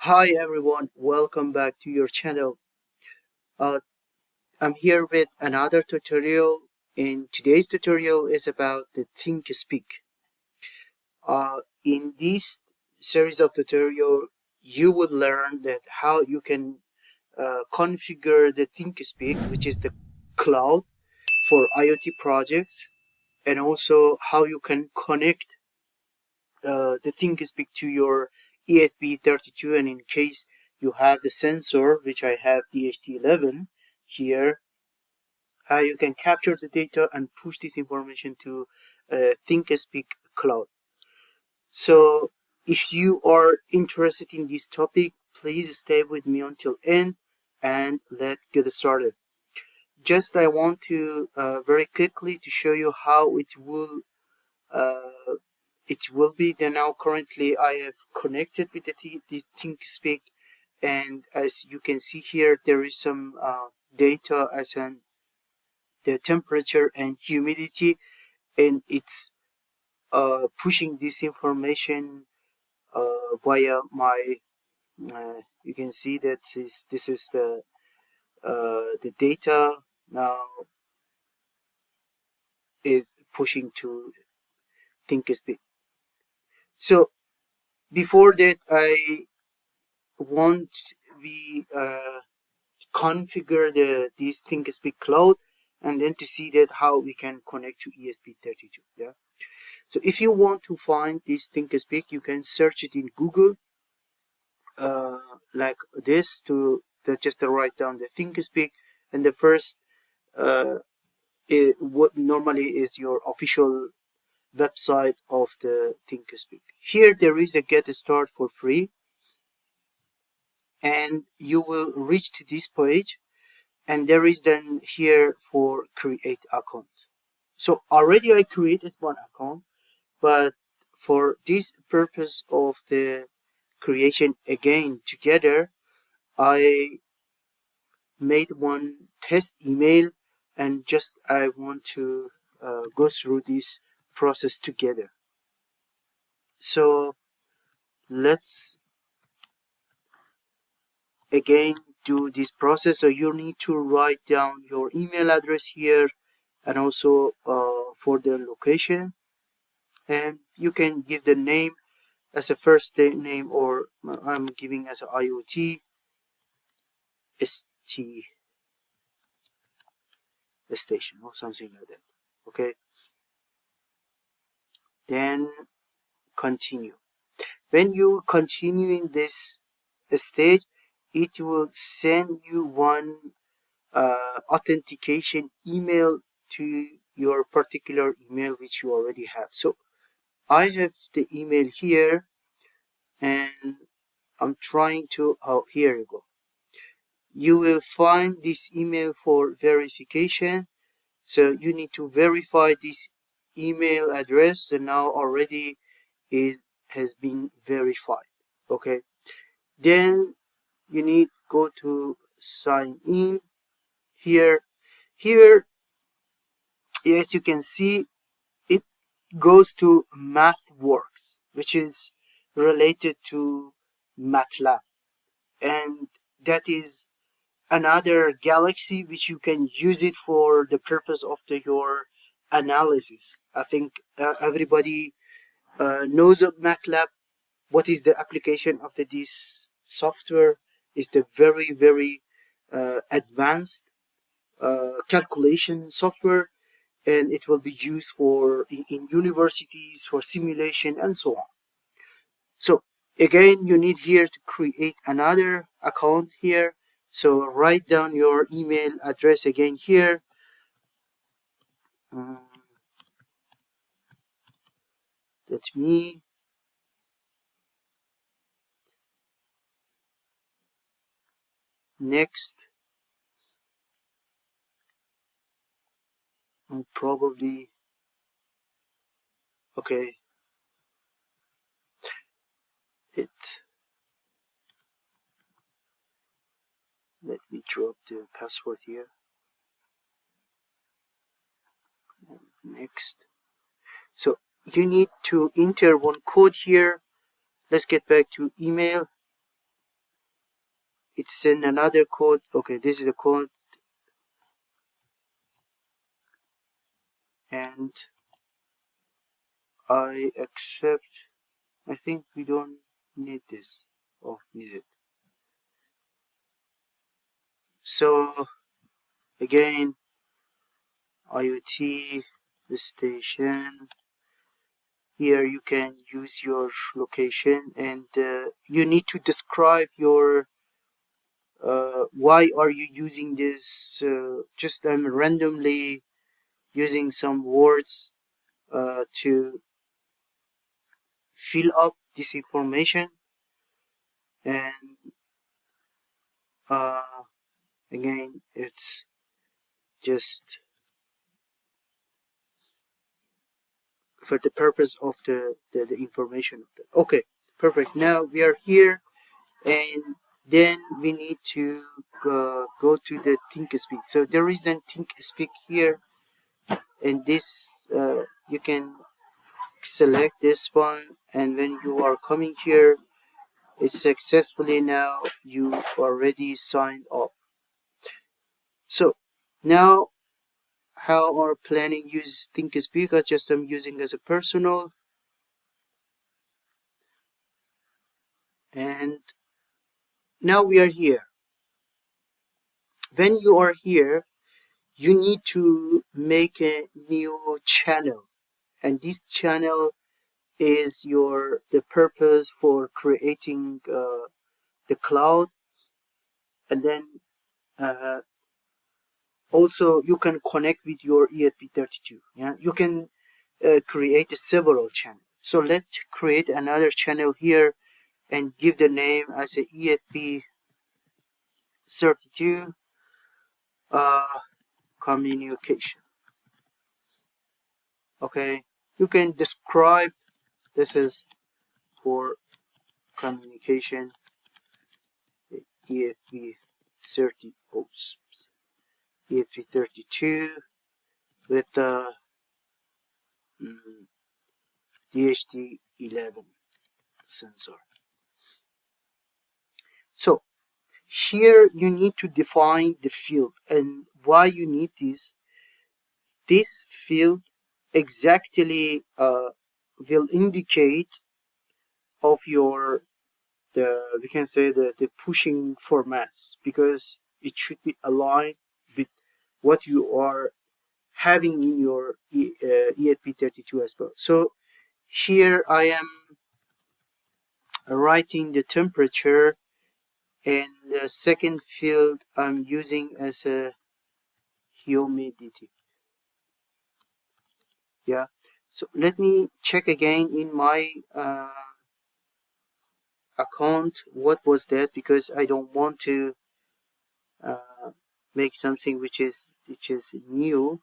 Hi everyone, welcome back to your channel. Uh, I'm here with another tutorial. In today's tutorial is about the ThingSpeak. In this series of tutorial, you will learn that how you can configure the ThingSpeak, which is the cloud for IoT projects, and also how you can connect the ThingSpeak to your ESP32, and in case you have the sensor, which I have DHT11 here, how you can capture the data and push this information to ThingSpeak cloud. So if you are interested in this topic, please stay with me until end and let's get started. Just I want to very quickly to show you how uh, it will be. Then now currently I have connected with the ThingSpeak, and as you can see here, there is some data as an the temperature and humidity, and it's pushing this information via my you can see that this is the data now is pushing to ThingSpeak. So before that, I want we configure this ThingSpeak cloud, and then to see that how we can connect to ESP32. Yeah. So if you want to find this ThingSpeak, you can search it in Google, like this, just to write down the ThingSpeak, and the first what normally is your official website of the ThingSpeak. Here there is a get start for free, and you will reach to this page, and there is then here for create account. So already I created one account, but for this purpose of the creation again together, I made one test email, and just I want to go through this process together. So let's again do this process. So you need to write down your email address here, and also for the location, and you can give the name as a first name, or I'm giving as a IoT ST station or something like that. Okay, then continue. When you continue in this stage, it will send you one authentication email to your particular email which you already have. So I have the email here, and I'm trying to, oh, here you go. You will find this email for verification. So you need to verify this email address, and now already it has been verified. Okay, then you need go to sign in here. Here, as you can see, it goes to MathWorks, which is related to MATLAB, and that is another galaxy which you can use it for the purpose of your analysis. I think everybody knows of MATLAB. What is the application of this software is the very advanced calculation software, and it will be used for in universities for simulation and so on. So again, you need here to create another account here. So write down your email address again here. That's me. Next, probably, okay, it, let me drop the password here. Next. So you need to enter one code here. Let's get back to email. it's in another code. Okay, this is the code, and I accept. I think we don't need this. Oh, need it. So again, IoT the station. Here you can use your location, and you need to describe your why are you using this. Just I'm randomly using some words to fill up this information, and uh, again it's just for the purpose of the information of the. Okay, perfect. Now we are here, and then we need to go to the ThingSpeak. So there is a ThingSpeak here, and this you can select this one, and when you are coming here, it's successfully now you already signed up. So now how our planning use ThingSpeak, I just am using as a personal, and now we are here. When you are here, you need to make a new channel, and this channel is the purpose for creating the cloud, and then uh, also you can connect with your ESP32. Yeah, you can create several channels. So let's create another channel here and give the name as a ESP32 communication. Okay, you can describe this is for communication ESP30 ESP32 with the DHT11 sensor. So here you need to define the field, and why you need this field exactly will indicate of your we can say the pushing formats, because it should be aligned with what you are having in your ESP32 as well. So here I am writing the temperature, and the second field I'm using as a humidity. Yeah, so let me check again in my account what was that, because I don't want to make something which is new.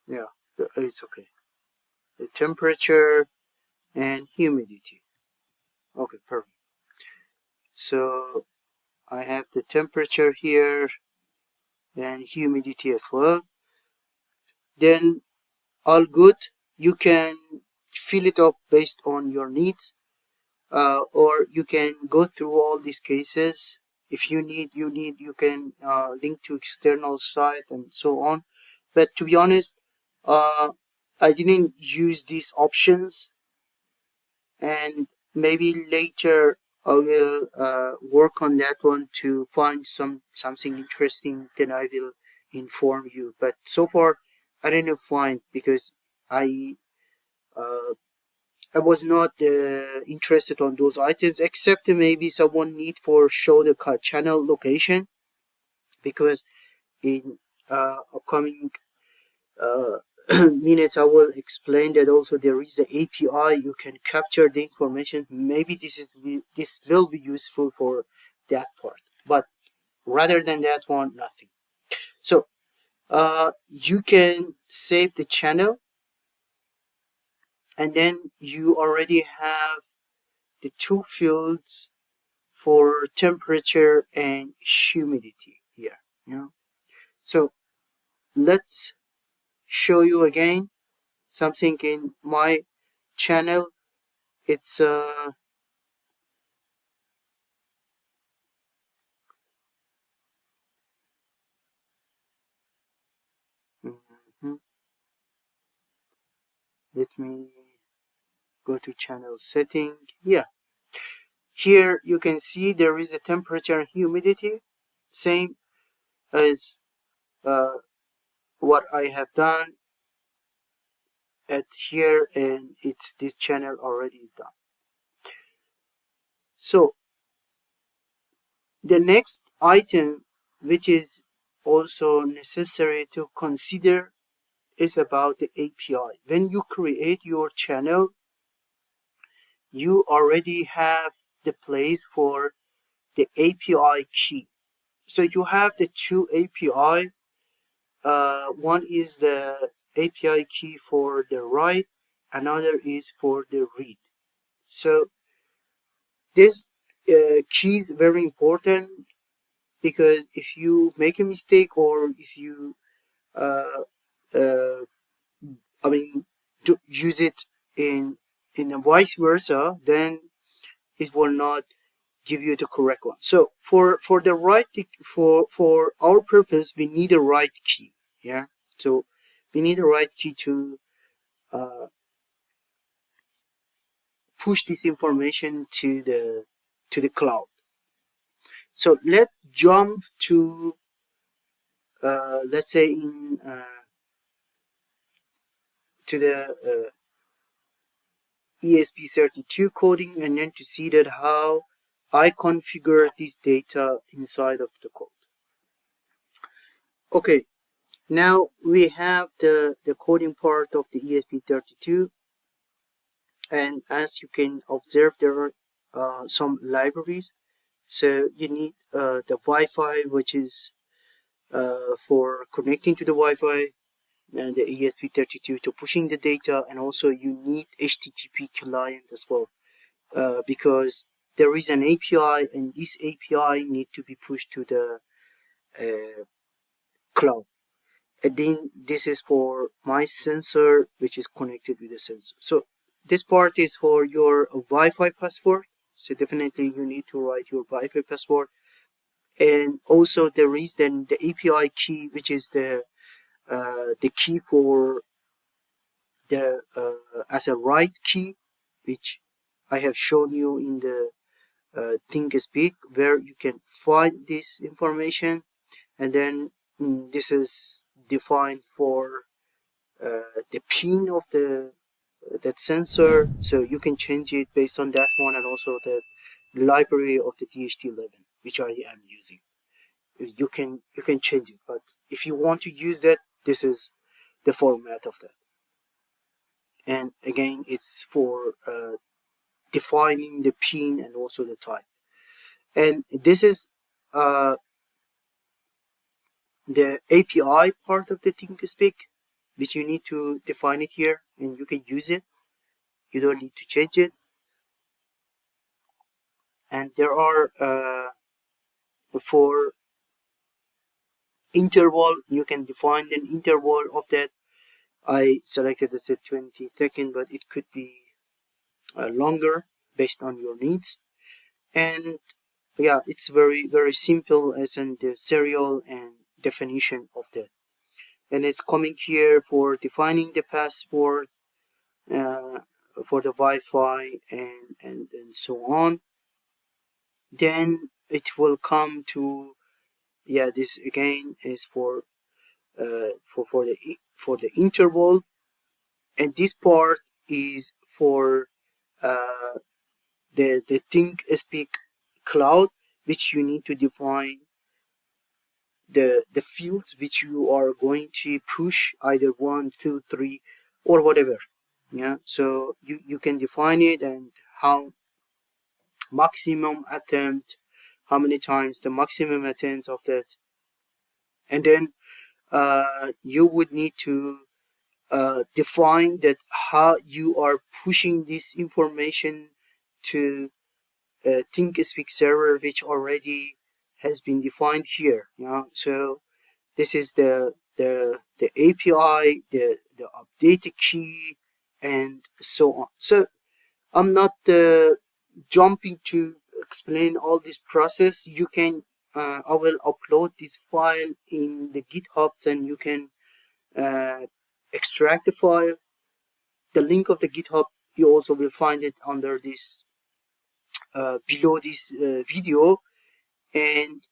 Yeah, it's okay. The temperature and humidity. Okay, perfect. So I have the temperature here and humidity as well. Then all good. You can fill it up based on your needs, or you can go through all these cases. If you need, you can link to external site and so on. But to be honest, I didn't use these options, and maybe later I will work on that one to find something interesting. Then I will inform you. But so far, I didn't find, because I uh, I was not interested on those items, except maybe someone need for show the channel location, because in upcoming uh, minutes I will explain that also there is the API you can capture the information. Maybe this will be useful for that part, but rather than that one, nothing. So you can save the channel, and then you already have the two fields for temperature and humidity here. So let's show you again something in my channel, it's mhm. Let me go to channel setting. Yeah, here you can see there is a temperature and humidity, same as what I have done at here, and it's this channel already is done. So the next item, which is also necessary to consider, is about the API. When you create your channel, you already have the place for the API key. So you have the two API. One is the API key for the write, another is for the read. So this key is very important, because if you make a mistake, or if you uh, uh, I mean use it in a vice versa, then it will not give you the correct one. So for the right, for our purpose, we need a right key. Yeah, so we need a right key to uh, push this information to the cloud. So let's jump to let's say in to the ESP32 coding, and then to see that how I configure this data inside of the code. Okay, now we have the coding part of the ESP32, and as you can observe, there are some libraries. So you need the Wi-Fi, which is for connecting to the Wi-Fi, and the ESP32 to pushing the data, and also you need HTTP client as well, because there is an API, and this API need to be pushed to the cloud. And then this is for my sensor, which is connected with the sensor. So this part is for your Wi-Fi password. So definitely you need to write your Wi-Fi password. And also there is then the API key, which is the key for the as a write key, which I have shown you in the ThingSpeak, where you can find this information. And then this is defined for the pin of the that sensor, so you can change it based on that one, and also the library of the DHT11, which I am using. You can change it, but if you want to use that, this is the format of that. And again, it's for defining the pin and also the type. And this is uh, the API part of the ThingSpeak, which you need to define it here, and you can use it. You don't need to change it. And there are for interval, you can define an interval of that. I selected as a 20-second, but it could be longer based on your needs. And yeah, it's very simple as in the serial and definition of that. And it's coming here for defining the password uh, for the Wi-Fi, and so on. Then it will come to, yeah, this again is for the interval, and this part is for uh, the ThingSpeak cloud, which you need to define the fields which you are going to push, either 1, 2, 3, or whatever. Yeah, so you can define it, and how maximum attempt, how many times the maximum attempt of that. And then you would need to define that how you are pushing this information to ThingSpeak server, which already has been defined here. So this is the API, the updated key, and so on. So I'm not jumping to explain all this process. You can I will upload this file in the GitHub, and you can extract the file. The link of the GitHub, you also will find it under this below this video, and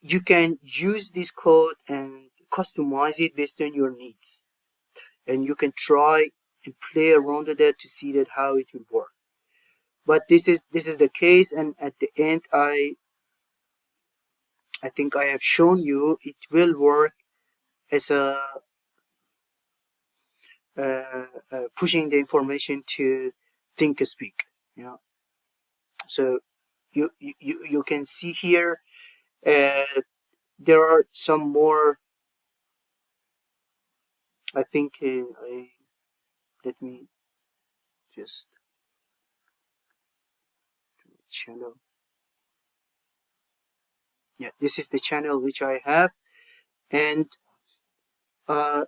you can use this code and customize it based on your needs, and you can try and play around with it to see that how it will work. But this is the case, and at the end I think I have shown you it will work as a pushing the information to ThingSpeak. You know, so you can see here there are some more. I think let me just channel. Yeah, this is the channel which I have, and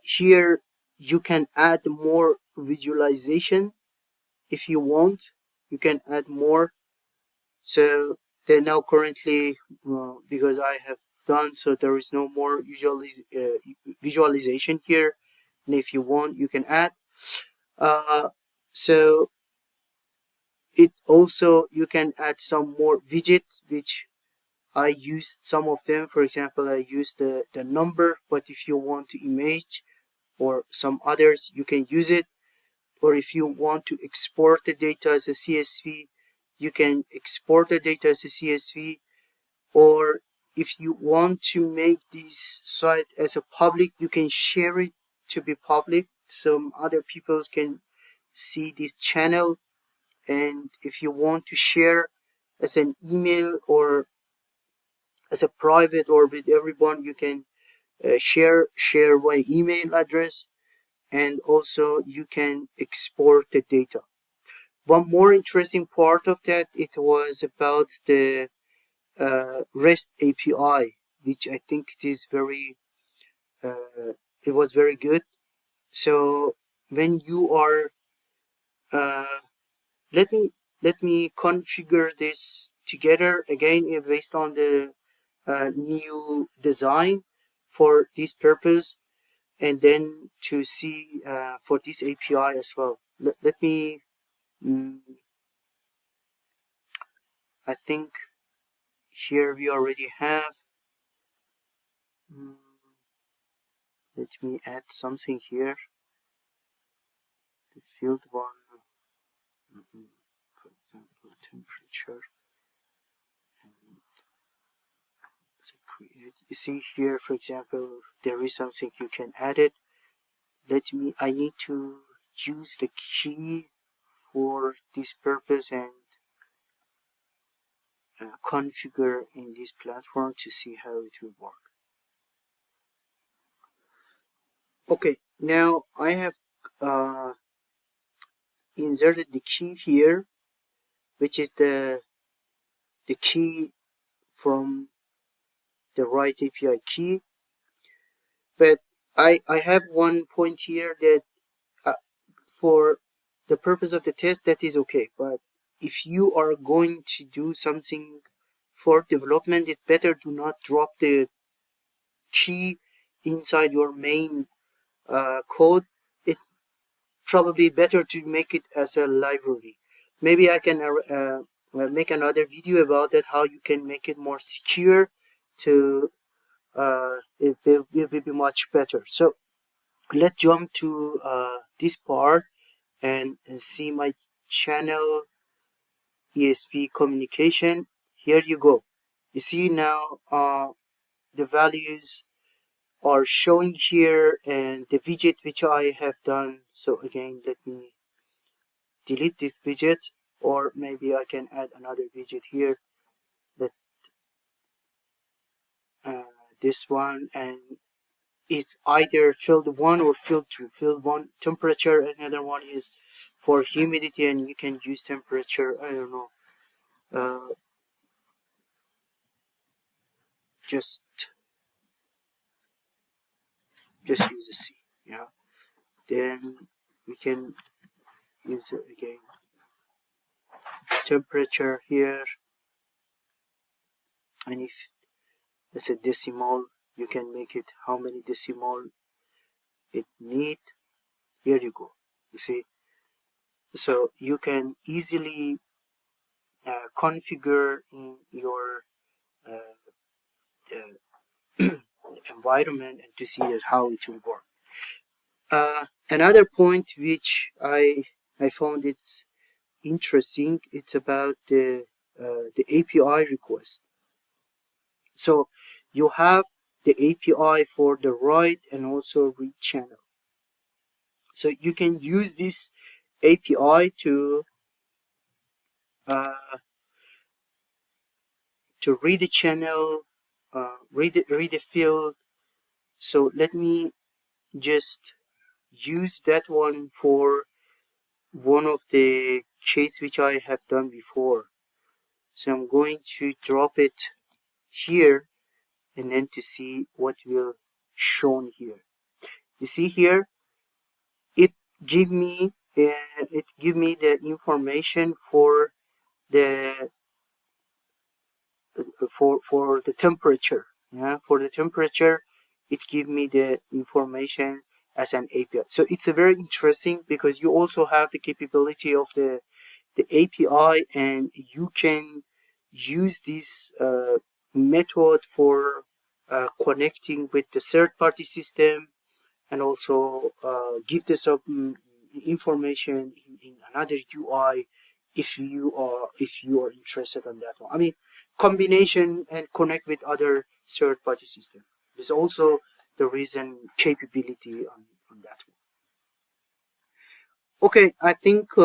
here you can add more visualization if you want. You can add more. So they now currently because I have done so, there is no more visualization here, and if you want you can add. So it also, you can add some more widgets, which I used some of them. For example, I used the number, but if you want to image or some others, you can use it. Or if you want to export the data as a CSV, you can export the data as a CSV. Or if you want to make this site as a public, you can share it to be public, so other people can see this channel. And if you want to share as an email or as a private or with everyone, you can share by email address, and also you can export the data. One more interesting part of that, it was about the REST API, which I think it is very it was very good. So when you are let me configure this together again based on the new design for this purpose, and then to see for this API as well. Let me I think here we already have let me add something here, the field one, for example temperature, and so create. You see here, for example, there is something you can add it. I need to use the key for this purpose and configure in this platform to see how it will work. Okay, now I have inserted the key here, which is the key from the right API key. But I have one point here that for the purpose of the test, that is okay. But if you are going to do something for development, it's better to not drop the key inside your main code. It's probably better to make it as a library. Maybe I can make another video about that, how you can make it more secure. To it will be much better. So let's jump to this part and see my channel ESP communication. Here you go. You see now the values are showing here, and the widget which I have done. So again, let me delete this widget, or maybe I can add another widget here, that this one, and it's either field 1 or field 2. Field 1 temperature, another one is for humidity, and you can use temperature, I don't know, just use a C. Yeah, then we can use it again. Temperature here, and if it's a decimal, you can make it how many decimal it need. Here you go. You see, so you can easily configure in your environment and to see that how it will work. Another point which I found it's interesting, it's about the API request. So you have the API for the write and also read channel. So you can use this API to read the channel, read the field. So let me just use that one for one of the case which I have done before. So I'm going to drop it here and then to see what will shown here. You see here, it give me the information for the for the temperature. Yeah, for the temperature, it give me the information as an API. So it's a very interesting because you also have the capability of the API, and you can use this method for connecting with the third-party system, and also give this up information in another UI if you are interested in that one. I mean, combination and connect with other third-party system. There's also the reason capability on that one. Okay, I think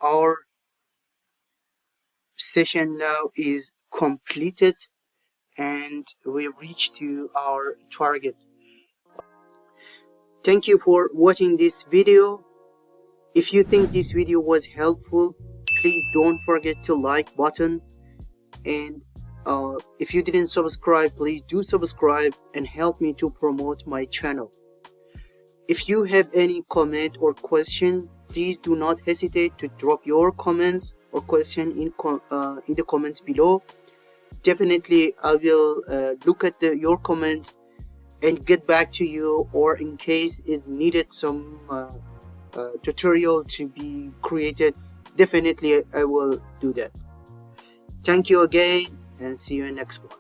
our session now is completed and we reached to our target. Thank you for watching this video. If you think this video was helpful, please don't forget to like button, and if you didn't subscribe, please do subscribe and help me to promote my channel. If you have any comment or question, please do not hesitate to drop your comments or question in the comments below. Definitely I will look at your comments and get back to you, or in case it needed some tutorial to be created, definitely I will do that. Thank you again and see you in the next one.